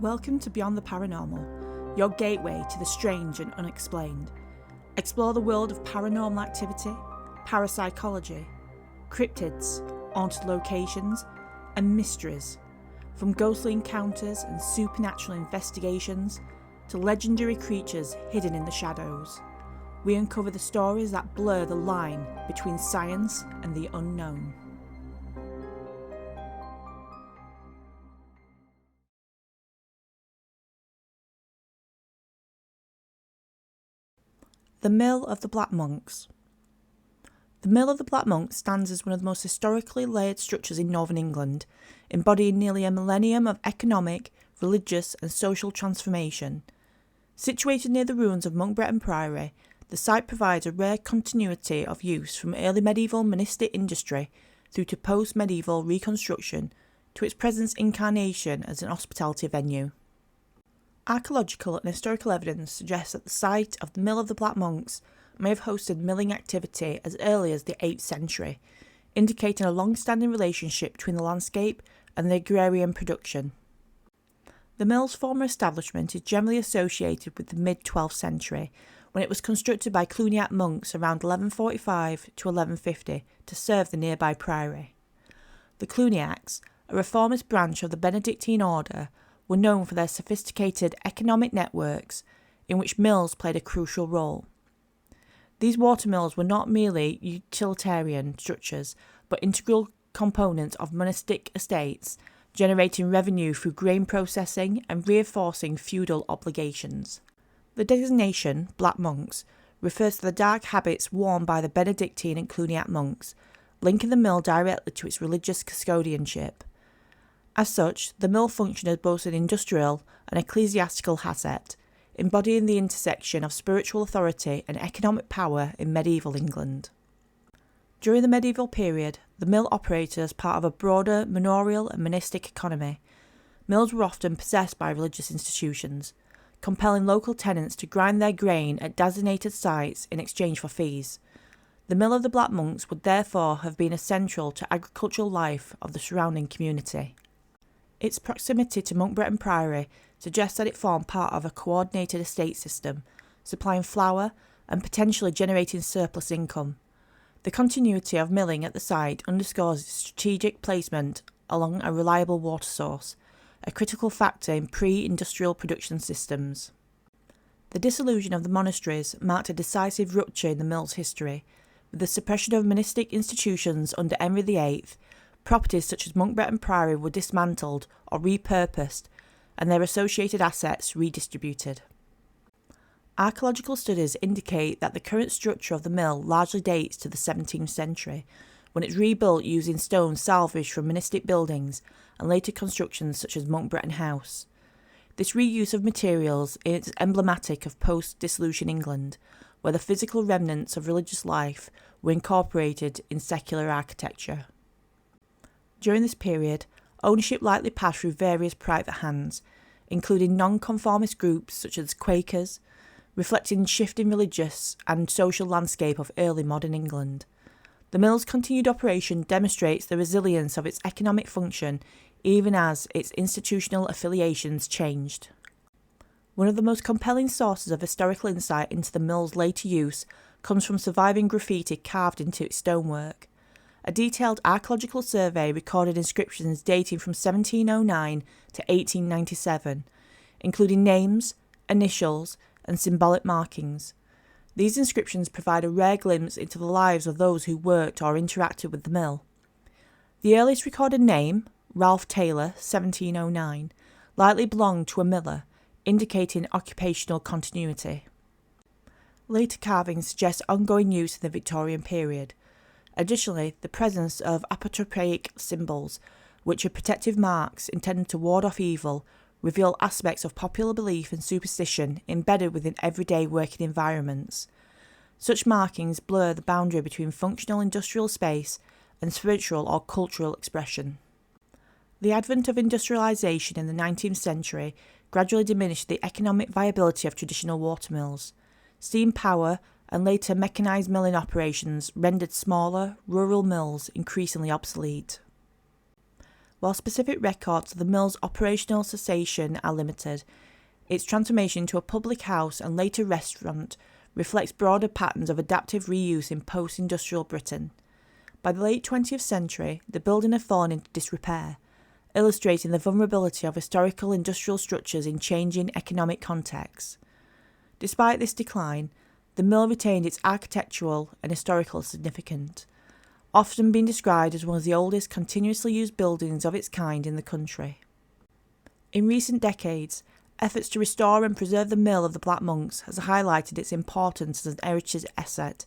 Welcome to Beyond the Paranormal, your gateway to the strange and unexplained. Explore the world of paranormal activity, parapsychology, cryptids, haunted locations, and mysteries. From ghostly encounters and supernatural investigations to legendary creatures hidden in the shadows, we uncover the stories that blur the line between science and the unknown. The Mill of the Black Monks. The Mill of the Black Monks stands as one of the most historically layered structures in northern England, embodying nearly a millennium of economic, religious and social transformation. Situated near the ruins of Monk Bretton Priory, the site provides a rare continuity of use from early medieval monastic industry through to post-medieval reconstruction to its present incarnation as an hospitality venue. Archaeological and historical evidence suggests that the site of the Mill of the Black Monks may have hosted milling activity as early as the 8th century, indicating a long-standing relationship between the landscape and the agrarian production. The mill's former establishment is generally associated with the mid-12th century, when it was constructed by Cluniac monks around 1145 to 1150 to serve the nearby priory. The Cluniacs, a reformist branch of the Benedictine order, were known for their sophisticated economic networks in which mills played a crucial role. These watermills were not merely utilitarian structures, but integral components of monastic estates, generating revenue through grain processing and reinforcing feudal obligations. The designation, Black Monks, refers to the dark habits worn by the Benedictine and Cluniac monks, linking the mill directly to its religious custodianship. As such, the mill functioned as both an industrial and ecclesiastical asset, embodying the intersection of spiritual authority and economic power in medieval England. During the medieval period, the mill operated as part of a broader manorial and monastic economy. Mills were often possessed by religious institutions, compelling local tenants to grind their grain at designated sites in exchange for fees. The Mill of the Black Monks would therefore have been essential to agricultural life of the surrounding community. Its proximity to Monk Bretton Priory suggests that it formed part of a coordinated estate system, supplying flour and potentially generating surplus income. The continuity of milling at the site underscores its strategic placement along a reliable water source, a critical factor in pre-industrial production systems. The dissolution of the monasteries marked a decisive rupture in the mill's history. With the suppression of monastic institutions under Henry VIII, properties such as Monk Bretton Priory were dismantled or repurposed and their associated assets redistributed. Archaeological studies indicate that the current structure of the mill largely dates to the 17th century, when it was rebuilt using stone salvaged from monastic buildings and later constructions such as Monk Bretton House. This reuse of materials is emblematic of post-dissolution England, where the physical remnants of religious life were incorporated in secular architecture. During this period, ownership likely passed through various private hands, including non-conformist groups such as Quakers, reflecting the shifting religious and social landscape of early modern England. The mill's continued operation demonstrates the resilience of its economic function even as its institutional affiliations changed. One of the most compelling sources of historical insight into the mill's later use comes from surviving graffiti carved into its stonework. A detailed archaeological survey recorded inscriptions dating from 1709 to 1897, including names, initials, and symbolic markings. These inscriptions provide a rare glimpse into the lives of those who worked or interacted with the mill. The earliest recorded name, Ralph Taylor, 1709, likely belonged to a miller, indicating occupational continuity. Later carvings suggest ongoing use in the Victorian period. Additionally, the presence of apotropaic symbols, which are protective marks intended to ward off evil, reveal aspects of popular belief and superstition embedded within everyday working environments. Such markings blur the boundary between functional industrial space and spiritual or cultural expression. The advent of industrialisation in the 19th century gradually diminished the economic viability of traditional watermills. Steam power and later mechanised milling operations rendered smaller, rural mills increasingly obsolete. While specific records of the mill's operational cessation are limited, its transformation into a public house and later restaurant reflects broader patterns of adaptive reuse in post-industrial Britain. By the late 20th century, the building had fallen into disrepair, illustrating the vulnerability of historical industrial structures in changing economic contexts. Despite this decline, the mill retained its architectural and historical significance, often being described as one of the oldest continuously used buildings of its kind in the country. In recent decades, efforts to restore and preserve the mill of the Black Monks has highlighted its importance as an heritage asset.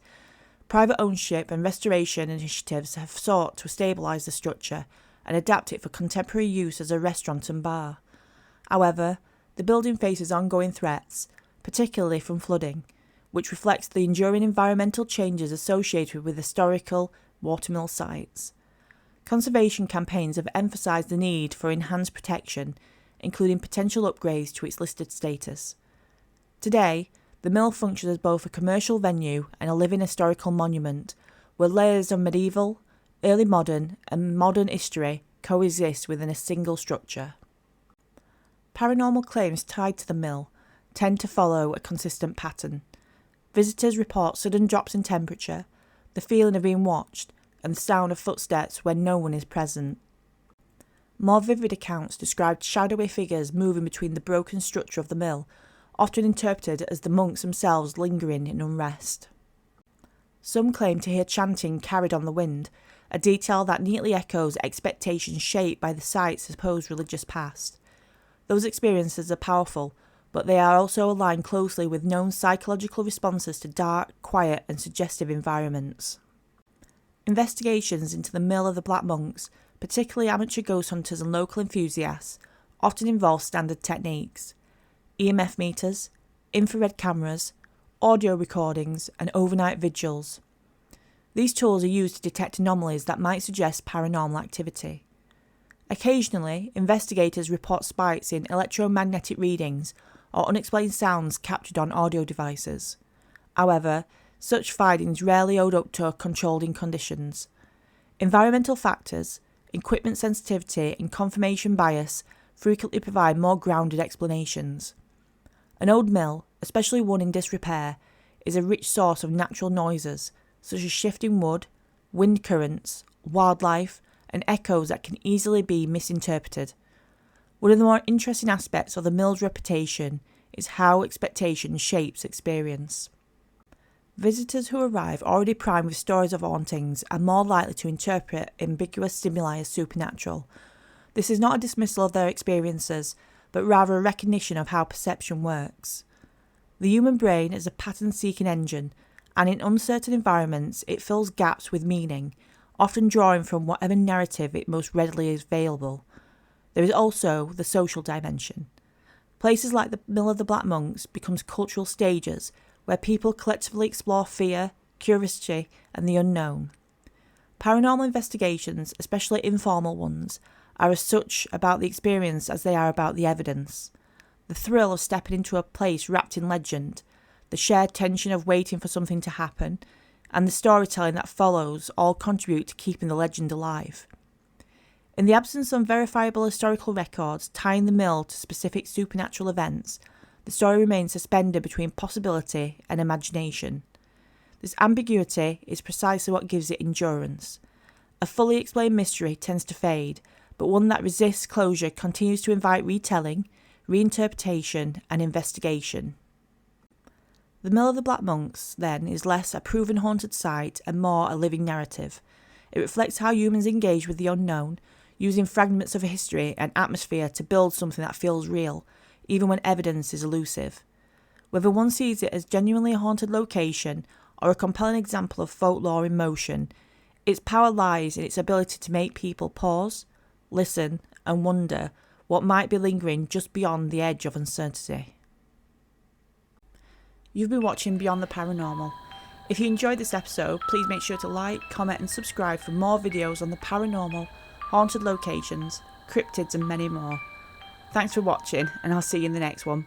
Private ownership and restoration initiatives have sought to stabilise the structure and adapt it for contemporary use as a restaurant and bar. However, the building faces ongoing threats, particularly from flooding, which reflects the enduring environmental changes associated with historical watermill sites. Conservation campaigns have emphasised the need for enhanced protection, including potential upgrades to its listed status. Today, the mill functions as both a commercial venue and a living historical monument, where layers of medieval, early modern, and modern history coexist within a single structure. Paranormal claims tied to the mill tend to follow a consistent pattern. Visitors report sudden drops in temperature, the feeling of being watched, and the sound of footsteps when no one is present. More vivid accounts described shadowy figures moving between the broken structure of the mill, often interpreted as the monks themselves lingering in unrest. Some claim to hear chanting carried on the wind, a detail that neatly echoes expectations shaped by the site's supposed religious past. Those experiences are powerful, but they are also aligned closely with known psychological responses to dark, quiet, and suggestive environments. Investigations into the mill of the Black Monks, particularly amateur ghost hunters and local enthusiasts, often involve standard techniques: EMF meters, infrared cameras, audio recordings, and overnight vigils. These tools are used to detect anomalies that might suggest paranormal activity. Occasionally, investigators report spikes in electromagnetic readings or unexplained sounds captured on audio devices. However, such findings rarely hold up to controlled conditions. Environmental factors, equipment sensitivity, and confirmation bias frequently provide more grounded explanations. An old mill, especially one in disrepair, is a rich source of natural noises, such as shifting wood, wind currents, wildlife, and echoes that can easily be misinterpreted. One of the more interesting aspects of the mill's reputation is how expectation shapes experience. Visitors who arrive already primed with stories of hauntings are more likely to interpret ambiguous stimuli as supernatural. This is not a dismissal of their experiences, but rather a recognition of how perception works. The human brain is a pattern-seeking engine, and in uncertain environments it fills gaps with meaning, often drawing from whatever narrative it most readily is available. There is also the social dimension. Places like the Mill of the Black Monks becomes cultural stages where people collectively explore fear, curiosity, and the unknown. Paranormal investigations, especially informal ones, are as such about the experience as they are about the evidence. The thrill of stepping into a place wrapped in legend, the shared tension of waiting for something to happen, and the storytelling that follows all contribute to keeping the legend alive. In the absence of verifiable historical records tying the mill to specific supernatural events, the story remains suspended between possibility and imagination. This ambiguity is precisely what gives it endurance. A fully explained mystery tends to fade, but one that resists closure continues to invite retelling, reinterpretation, and investigation. The Mill of the Black Monks, then, is less a proven haunted site and more a living narrative. It reflects how humans engage with the unknown, using fragments of history and atmosphere to build something that feels real, even when evidence is elusive. Whether one sees it as genuinely a haunted location or a compelling example of folklore in motion, its power lies in its ability to make people pause, listen, and wonder what might be lingering just beyond the edge of uncertainty. You've been watching Beyond the Paranormal. If you enjoyed this episode, please make sure to like, comment, and subscribe for more videos on the paranormal, haunted locations, cryptids, and many more. Thanks for watching, and I'll see you in the next one.